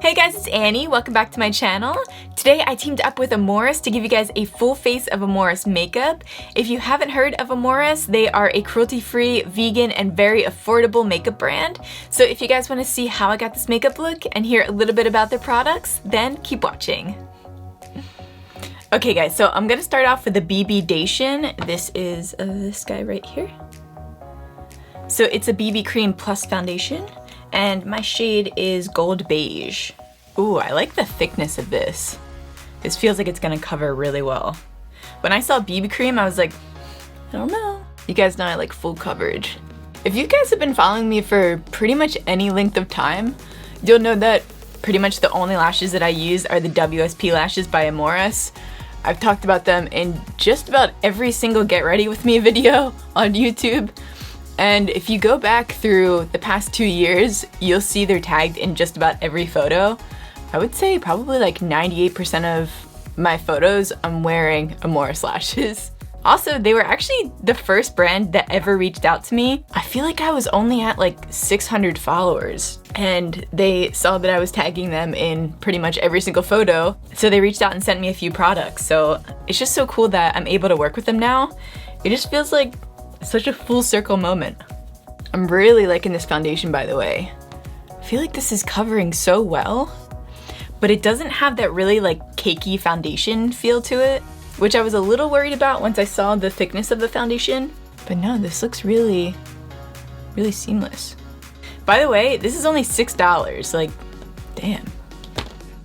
Hey guys, it's Annie. Welcome back to my channel. Today I teamed up with Amorus to give you guys a full face of Amorus makeup. If you haven't heard of Amorus, they are a cruelty-free, vegan, and very affordable makeup brand. So if you guys want to see how I got this makeup look and hear a little bit about their products, then keep watching. Okay guys, so I'm gonna start off with the BB Dation. This is this guy right here. So it's a BB Cream Plus Foundation. And my shade is Gold Beige. Ooh, I like the thickness of this. This feels like it's gonna cover really well. When I saw BB cream, I was like, I don't know. You guys know I like full coverage. If you guys have been following me for pretty much any length of time, you'll know that pretty much the only lashes that I use are the WSP lashes by Amorus. I've talked about them in just about every single Get Ready With Me video on YouTube. And if you go back through the past 2 years, you'll see they're tagged in just about every photo. I would say probably like 98% of my photos I'm wearing Amorus lashes. Also, they were actually the first brand that ever reached out to me. I feel like I was only at like 600 followers and they saw that I was tagging them in pretty much every single photo. So they reached out and sent me a few products. So it's just so cool that I'm able to work with them now. It just feels like such a full circle moment. I'm really liking this foundation, by the way. I feel like this is covering so well, but it doesn't have that really like cakey foundation feel to it, which I was a little worried about once I saw the thickness of the foundation. But no, this looks really, really seamless. By the way, this is only $6, like, damn.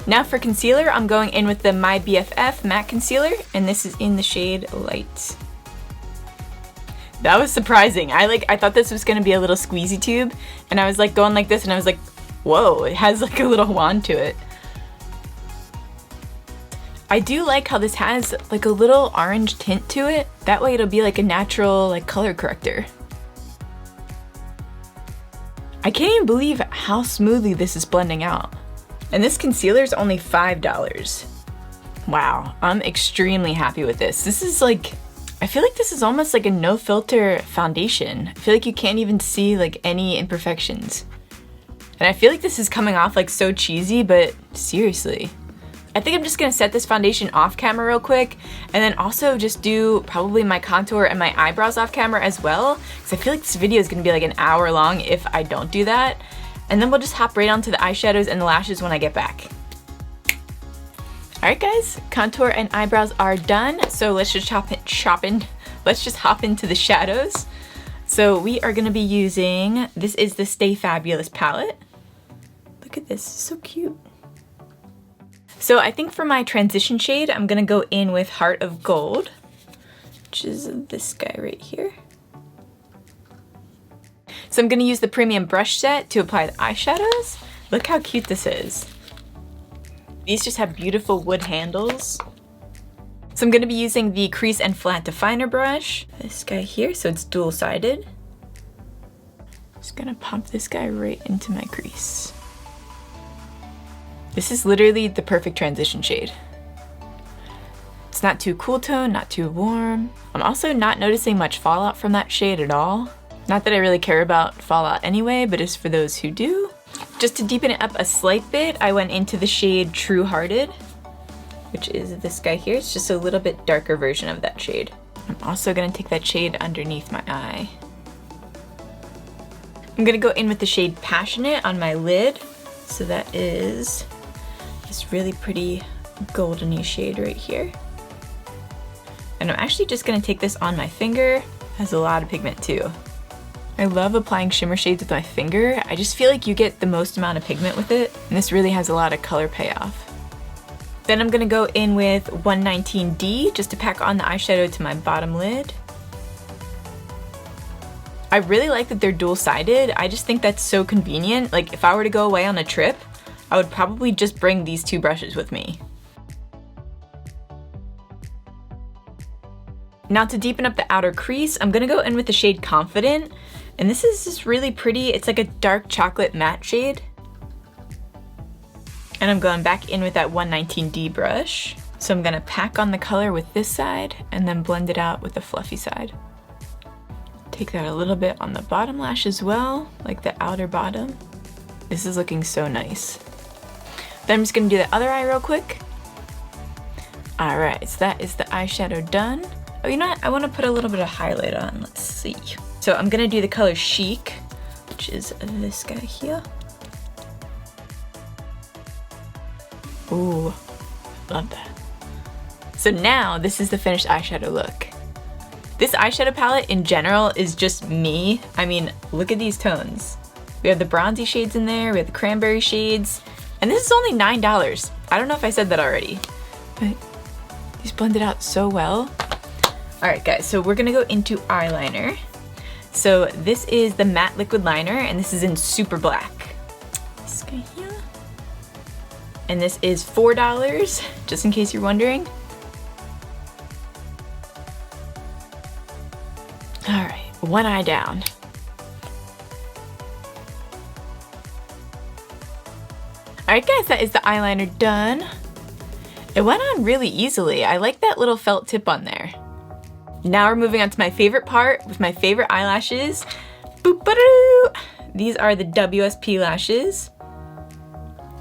Now for concealer, I'm going in with the My BFF Matte Concealer, and this is in the shade Light. That was surprising. I thought this was gonna be a little squeezy tube, and I was like going like this and I was like, whoa, it has like a little wand to it. I do like how this has like a little orange tint to it. That way it'll be like a natural like color corrector. I can't even believe how smoothly this is blending out. And this concealer is only $5. Wow, I'm extremely happy with this. This is like, I feel like this is almost like a no filter foundation. I feel like you can't even see like any imperfections. And I feel like this is coming off like so cheesy, but seriously. I think I'm just gonna set this foundation off camera real quick and then also just do probably my contour and my eyebrows off camera as well. Because I feel like this video is gonna be like an hour long if I don't do that. And then we'll just hop right onto the eyeshadows and the lashes when I get back. Alright guys, contour and eyebrows are done, so let's just let's just hop into the shadows. So we are gonna be using, this is the Stay Fabulous palette. Look at this, so cute. So I think for my transition shade, I'm gonna go in with Heart of Gold, which is this guy right here. So I'm gonna use the premium brush set to apply the eyeshadows. Look how cute this is. These just have beautiful wood handles. So I'm gonna be using the Crease and Flat Definer brush. This guy here, so it's dual-sided. Just gonna pop this guy right into my crease. This is literally the perfect transition shade. It's not too cool tone, not too warm. I'm also not noticing much fallout from that shade at all. Not that I really care about fallout anyway, but it's for those who do. Just to deepen it up a slight bit, I went into the shade True Hearted, which is this guy here. It's just a little bit darker version of that shade. I'm also gonna take that shade underneath my eye. I'm gonna go in with the shade Passionate on my lid. So that is this really pretty goldeny shade right here. And I'm actually just gonna take this on my finger. It has a lot of pigment too. I love applying shimmer shades with my finger. I just feel like you get the most amount of pigment with it, and this really has a lot of color payoff. Then I'm gonna go in with 119D just to pack on the eyeshadow to my bottom lid. I really like that they're dual-sided. I just think that's so convenient. Like if I were to go away on a trip, I would probably just bring these two brushes with me. Now to deepen up the outer crease, I'm gonna go in with the shade Confident. And this is just really pretty. It's like a dark chocolate matte shade. And I'm going back in with that 119D brush. So I'm gonna pack on the color with this side and then blend it out with the fluffy side. Take that a little bit on the bottom lash as well, like the outer bottom. This is looking so nice. Then I'm just gonna do the other eye real quick. All right, so that is the eyeshadow done. Oh, you know what? I wanna put a little bit of highlight on, let's see. So I'm gonna do the color Chic, which is this guy here. Ooh, love that. So now this is the finished eyeshadow look. This eyeshadow palette in general is just me. I mean, look at these tones. We have the bronzy shades in there, we have the cranberry shades, and this is only $9. I don't know if I said that already, but these blended out so well. All right guys, so we're gonna go into eyeliner. So this is the matte liquid liner, and this is in super black. This guy here. And this is $4, just in case you're wondering. All right, one eye down. All right guys, that is the eyeliner done. It went on really easily. I like that little felt tip on there. Now we're moving on to my favorite part with my favorite eyelashes. Boop-ba-doo! These are the WSP lashes.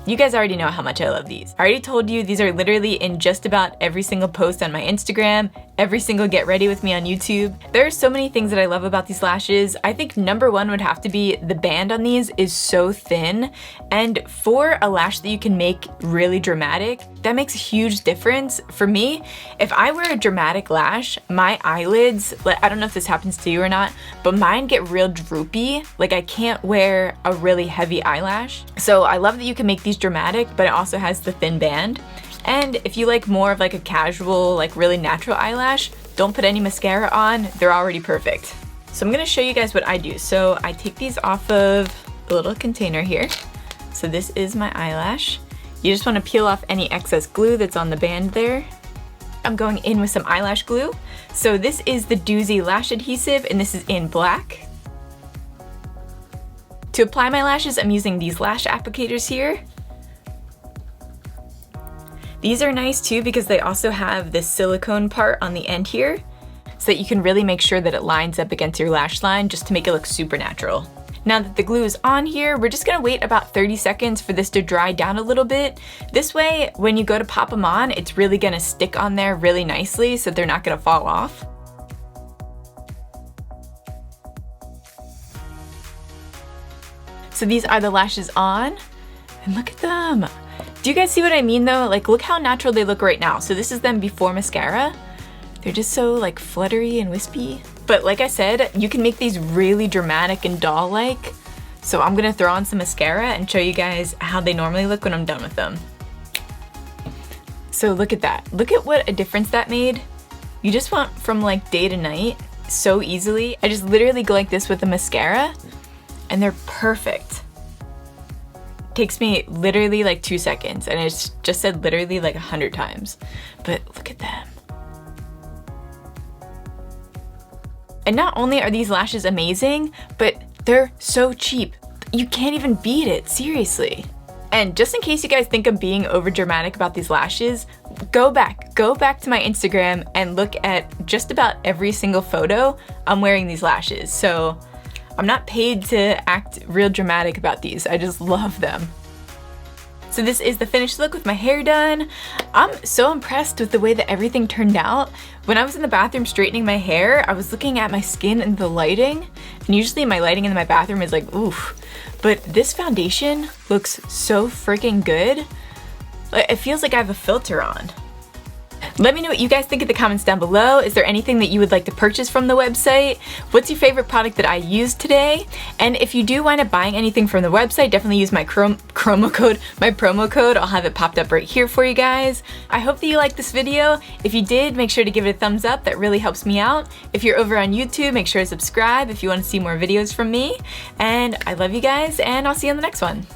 You guys already know how much I love these. I already told you these are literally in just about every single post on my Instagram, every single get ready with me on YouTube. There are so many things that I love about these lashes. I think number one would have to be the band on these is so thin, and for a lash that you can make really dramatic, that makes a huge difference. For me, if I wear a dramatic lash, my eyelids, like, I don't know if this happens to you or not, but mine get real droopy. Like I can't wear a really heavy eyelash. So I love that you can make these dramatic, but it also has the thin band. And if you like more of like a casual, like really natural eyelash, don't put any mascara on, they're already perfect. So I'm gonna show you guys what I do. So I take these off of a little container here. So this is my eyelash. You just wanna peel off any excess glue that's on the band there. I'm going in with some eyelash glue. So this is the Doozy Lash Adhesive, and this is in black. To apply my lashes, I'm using these lash applicators here. These are nice too because they also have this silicone part on the end here so that you can really make sure that it lines up against your lash line just to make it look super natural. Now that the glue is on here, we're just gonna wait about 30 seconds for this to dry down a little bit. This way, when you go to pop them on, it's really gonna stick on there really nicely so they're not gonna fall off. So these are the lashes on, and look at them. Do you guys see what I mean though? Like look how natural they look right now. So this is them before mascara. They're just so like fluttery and wispy. But like I said, you can make these really dramatic and doll-like. So I'm gonna throw on some mascara and show you guys how they normally look when I'm done with them. So look at that. Look at what a difference that made. You just went from like day to night so easily. I just literally go like this with the mascara and they're perfect. Takes me literally like 2 seconds, and it's just said literally like 100 times. But look at them. And not only are these lashes amazing, but they're so cheap. You can't even beat it, seriously. And just in case you guys think I'm being over dramatic about these lashes, go back to my Instagram and look at just about every single photo I'm wearing these lashes. So I'm not paid to act real dramatic about these, I just love them. So this is the finished look with my hair done. I'm so impressed with the way that everything turned out. When I was in the bathroom straightening my hair, I was looking at my skin and the lighting, and usually my lighting in my bathroom is like, oof. But this foundation looks so freaking good. It feels like I have a filter on. Let me know what you guys think in the comments down below. Is there anything that you would like to purchase from the website? What's your favorite product that I used today? And if you do wind up buying anything from the website, definitely use my promo code. I'll have it popped up right here for you guys. I hope that you liked this video. If you did, make sure to give it a thumbs up. That really helps me out. If you're over on YouTube, make sure to subscribe if you want to see more videos from me. And I love you guys, and I'll see you in the next one.